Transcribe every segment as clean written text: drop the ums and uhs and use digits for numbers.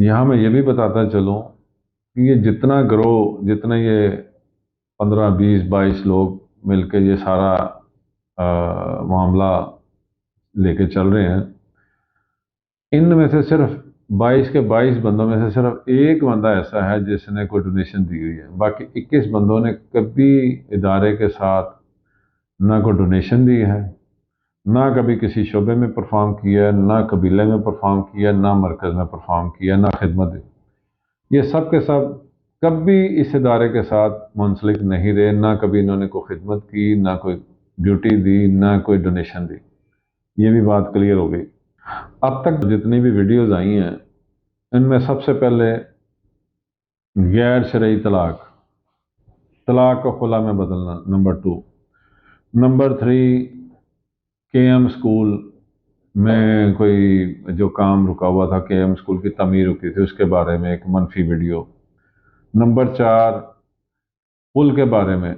यहाँ मैं ये भी बताता चलूँ कि ये जितना ग्रो, जितना ये 15, 20, 22 लोग मिलके ये सारा मामला लेके चल रहे हैं, इनमें से सिर्फ 22 के 22 बंदों में से सिर्फ एक बंदा ऐसा है जिसने कोई डोनेशन दी हुई है। बाकी 21 बंदों ने कभी इदारे के साथ ना कोई डोनेशन दी है, ना कभी किसी शोबे में परफॉर्म किया, ना कबीले में परफॉर्म किया, ना मरकज़ में परफॉर्म किया, ना खिदमत दी। ये सब के सब कभी इस इदारे के साथ मुंसलिक नहीं रहे, ना कभी इन्होंने कोई खिदमत की, ना कोई ड्यूटी दी, ना कोई डोनेशन दी। ये भी बात क्लियर हो गई। अब तक जितनी भी वीडियोज़ आई हैं, इनमें सबसे पहले गैर शरई तलाक, तलाक को खुला में बदलना, नंबर 2। नंबर 3, केएम स्कूल में कोई जो काम रुका हुआ था, केएम स्कूल की तमीर रुकी थी, उसके बारे में एक मनफी वीडियो। नंबर 4, पुल के बारे में,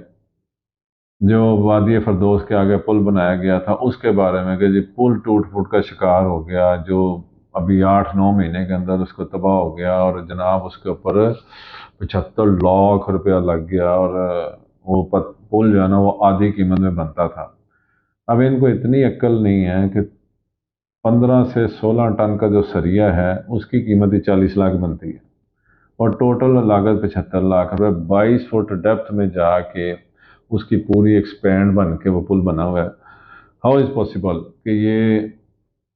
जो वादी फरदोस के आगे पुल बनाया गया था उसके बारे में कि जी पुल टूट फूट का शिकार हो गया, जो अभी 8-9 महीने के अंदर उसको तबाह हो गया, और जनाब उसके ऊपर 75 लाख रुपया लग गया, और वो पुल जो है ना वो आधी कीमत में बनता था। अब इनको इतनी अक्ल नहीं है कि 15 से 16 टन का जो सरिया है उसकी कीमत ही 40 लाख बनती है, और टोटल लागत 75 लाख रुपए। 22 फुट डेप्थ में जाके उसकी पूरी एक्सपेंड बन के वो पुल बना हुआ है। हाउ इज़ पॉसिबल कि ये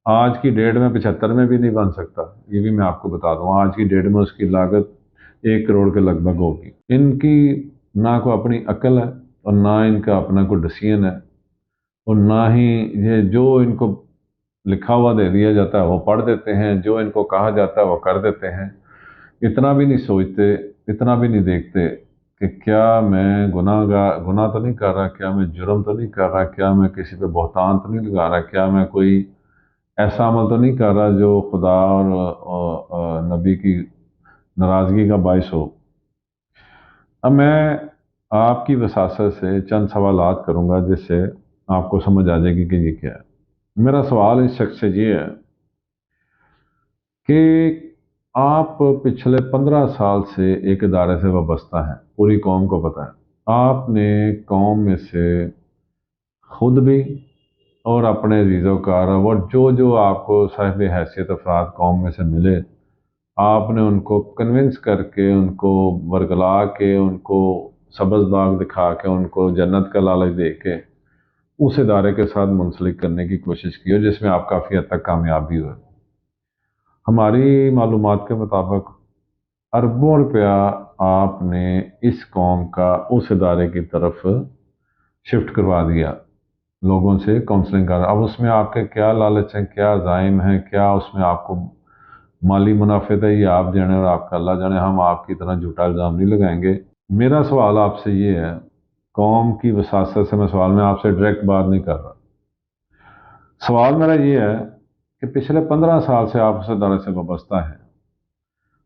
आज की डेट में 75 में भी नहीं बन सकता। ये भी मैं आपको बता दूँ, आज की डेट में उसकी लागत 1 करोड़ के लगभग होगी। इनकी ना कोई अपनी अक्ल है, और ना इनका अपना कोई डिसीजन है, और ना ही ये जो इनको लिखा हुआ दे दिया जाता है वो पढ़ देते हैं, जो इनको कहा जाता है वो कर देते हैं। इतना भी नहीं सोचते, इतना भी नहीं देखते कि क्या मैं गुनाह तो नहीं कर रहा, क्या मैं जुर्म तो नहीं कर रहा, क्या मैं किसी पे बहतान तो नहीं लगा रहा, क्या मैं कोई ऐसा अमल तो नहीं कर रहा जो खुदा और नबी की नाराज़गी का बायस हो। अब मैं आपकी वसासत से चंद सवालात करूंगा जिससे आपको समझ आ जाएगी कि ये क्या है। मेरा सवाल इस शख्स से ये है कि आप पिछले 15 साल से एक इदारे से वाबस्ता हैं, पूरी कौम को पता है। आपने कौम में से खुद भी और अपने अज़ीज़ों और जो जो आपको साहिब हैसियत अफराद कौम में से मिले, आपने उनको कन्विंस करके, उनको वरगला के, उनको सब्ज़ बाग दिखा के, उनको जन्नत का लालच दे के उस इदारे के साथ मुंसलिक करने की कोशिश की हो, जिसमें आप काफ़ी हद तक कामयाब भी हुए। हमारी मालूमात के मुताबिक अरबों रुपया आपने इस कौम का उस इदारे की तरफ शिफ्ट करवा दिया, लोगों से काउंसलिंग कर। अब उसमें आपके क्या लालच हैं, क्या ज़ाइम हैं, क्या उसमें आपको माली मुनाफे है, ये आप जाने और आपका अल्लाह जाने। हम आपकी तरह झूठा इल्ज़ाम नहीं लगाएंगे। मेरा सवाल आपसे ये है, कौम की वसासत से मैं सवाल में आपसे डायरेक्ट बात नहीं कर रहा। सवाल मेरा ये है कि पिछले 15 साल से आप उस इदारे से वाबस्ता हैं,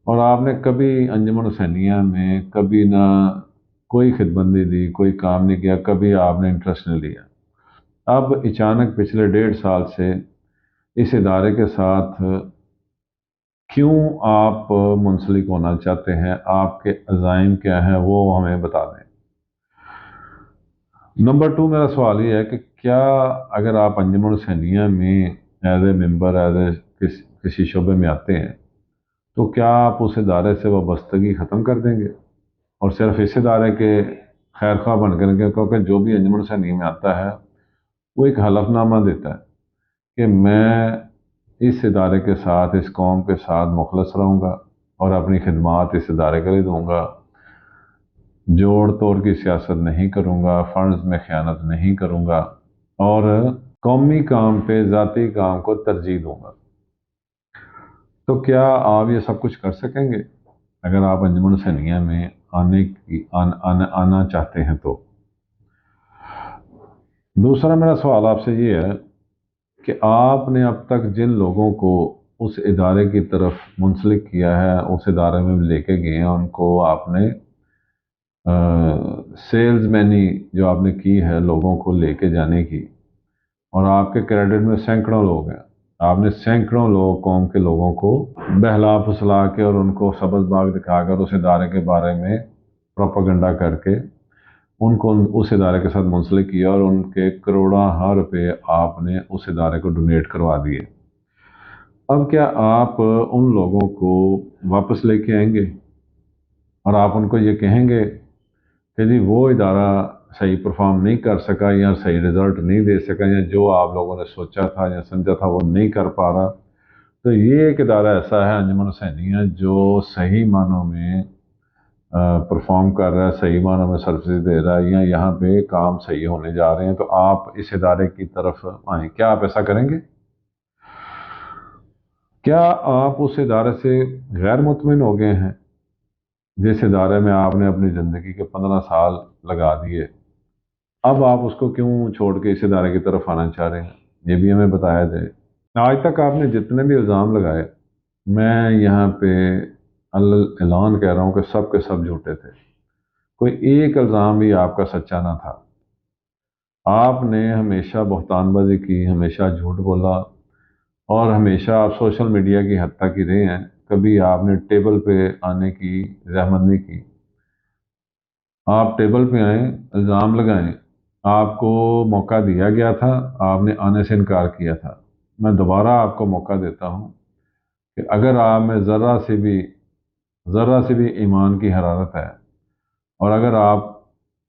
और आपने कभी अंजुमन हुसैनिया में कभी ना कोई खिदमत नहीं दी, कोई काम नहीं किया, कभी आपने इंटरेस्ट नहीं लिया। अब अचानक पिछले 1.5 साल से इस इदारे के साथ क्यों आप मुंसलिक होना चाहते हैं, आपके अज़ाइम क्या हैं, वो हमें बता दें। नंबर 2, मेरा सवाल ये है कि क्या अगर आप अंजुमन हुसैनिया में as a member, as a किसी शोबे में आते हैं, तो क्या आप उस इदारे से वाबस्तगी ख़त्म कर देंगे और सिर्फ इस इदारे के खैर खा बन कर, क्योंकि जो भी अंजुमन हुसैनिया में आता है वो एक हलफनामा देता है कि मैं इस इदारे के साथ, इस कौम के साथ मुखलस रहूँगा और अपनी खिदमात इस इदारे के लिए दूँगा, जोड़ तोड़ की सियासत नहीं करूँगा, फ़ंड्स में ख़यानत नहीं करूँगा, और कौमी काम पे ज़ाती काम को तरजीह दूँगा। तो क्या आप ये सब कुछ कर सकेंगे अगर आप अंजुमन हुसैनिया में आना चाहते हैं तो? दूसरा मेरा सवाल आपसे ये है कि आपने अब तक जिन लोगों को उस इदारे की तरफ मुंसलिक किया है, उस इदारे में लेके गए हैं, उनको आपने सेल्समैनी जो आपने की है लोगों को लेके जाने की, और आपके क्रेडिट में सैकड़ों लोग हैं, آپ نے سینکڑوں لوگ قوم کے لوگوں کو بہلا پھسلا کے اور ان کو سبز باغ دکھا کر اس ادارے کے بارے میں پروپیگنڈا کر کے ان کو اس ادارے کے ساتھ منسلک کیا اور ان کے کروڑوں روپے آپ نے اس ادارے کو ڈونیٹ کروا دیے۔ اب کیا آپ ان لوگوں کو واپس لے کے آئیں گے اور آپ ان کو یہ کہیں گے کہ جی وہ ادارہ صحیح پرفارم نہیں کر سکا یا صحیح رزلٹ نہیں دے سکا یا جو آپ لوگوں نے سوچا تھا یا سمجھا تھا وہ نہیں کر پا رہا، تو یہ ایک ادارہ ایسا ہے انجمن حسینیہ جو صحیح معنوں میں پرفارم کر رہا ہے، صحیح معنوں میں سروسز دے رہا ہے یا یہاں پہ کام صحیح ہونے جا رہے ہیں، تو آپ اس ادارے کی طرف آئیں، کیا آپ ایسا کریں گے؟ کیا آپ اس ادارے سے غیر مطمئن ہو گئے ہیں جس ادارے میں آپ نے اپنی زندگی کے 15 سال لگا دیے؟ اب آپ اس کو کیوں چھوڑ کے اس ادارے کی طرف آنا چاہ رہے ہیں؟ یہ بھی ہمیں بتایا جائے۔ آج تک آپ نے جتنے بھی الزام لگائے، میں یہاں پہ اعلان کہہ رہا ہوں کہ سب کے سب جھوٹے تھے، کوئی ایک الزام بھی آپ کا سچا نہ تھا۔ آپ نے ہمیشہ بہتان بازی کی، ہمیشہ جھوٹ بولا اور ہمیشہ آپ سوشل میڈیا کی حد تک ہی رہے ہیں، کبھی آپ نے ٹیبل پہ آنے کی زحمت نہیں کی۔ آپ ٹیبل پہ آئیں، الزام لگائیں، آپ کو موقع دیا گیا تھا، آپ نے آنے سے انکار کیا تھا۔ میں دوبارہ آپ کو موقع دیتا ہوں کہ اگر آپ میں ذرہ سے بھی ایمان کی حرارت ہے اور اگر آپ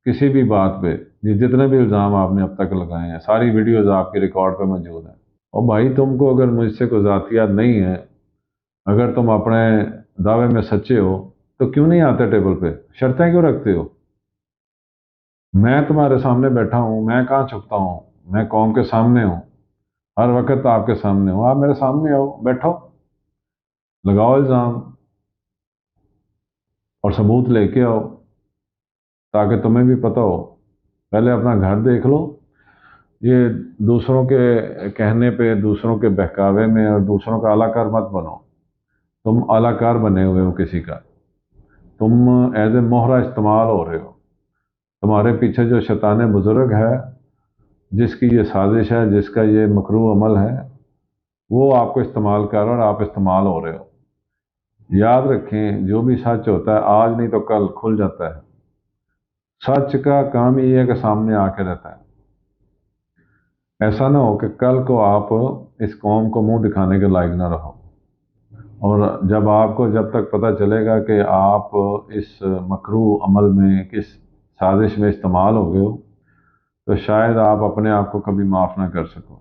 کسی بھی بات پہ، یہ جتنے بھی الزام آپ نے اب تک لگائے ہیں، ساری ویڈیوز آپ کے ریکارڈ پہ موجود ہیں، اور بھائی تم کو اگر مجھ سے کوئی ذاتیات نہیں ہے، اگر تم اپنے دعوے میں سچے ہو تو کیوں نہیں آتے ٹیبل پہ؟ شرطیں کیوں رکھتے ہو؟ میں تمہارے سامنے بیٹھا ہوں، میں کہاں چھپتا ہوں، میں قوم کے سامنے ہوں، ہر وقت آپ کے سامنے ہوں، آپ میرے سامنے آؤ، بیٹھو، لگاؤ الزام اور ثبوت لے کے آؤ تاکہ تمہیں بھی پتہ ہو۔ پہلے اپنا گھر دیکھ لو، یہ دوسروں کے کہنے پہ، دوسروں کے بہکاوے میں اور دوسروں کا اعلی کار مت بنو۔ تم اعلی کار بنے ہوئے ہو کسی کا، تم ایز اے مہرہ استعمال ہو رہے ہو۔ تمہارے پیچھے جو شیطان بزرگ ہے، جس کی یہ سازش ہے، جس کا یہ مکروہ عمل ہے، وہ آپ کو استعمال کر رہا ہے اور آپ استعمال ہو رہے ہو۔ یاد رکھیں، جو بھی سچ ہوتا ہے آج نہیں تو کل کھل جاتا ہے۔ سچ کا کام یہ ہے کہ سامنے آ کے رہتا ہے۔ ایسا نہ ہو کہ کل کو آپ اس قوم کو منہ دکھانے کے لائق نہ رہو، اور جب تک پتہ چلے گا کہ آپ اس مکروہ عمل میں، کس سازش میں استعمال ہو گئے ہو، تو شاید آپ اپنے آپ کو کبھی معاف نہ کر سکو۔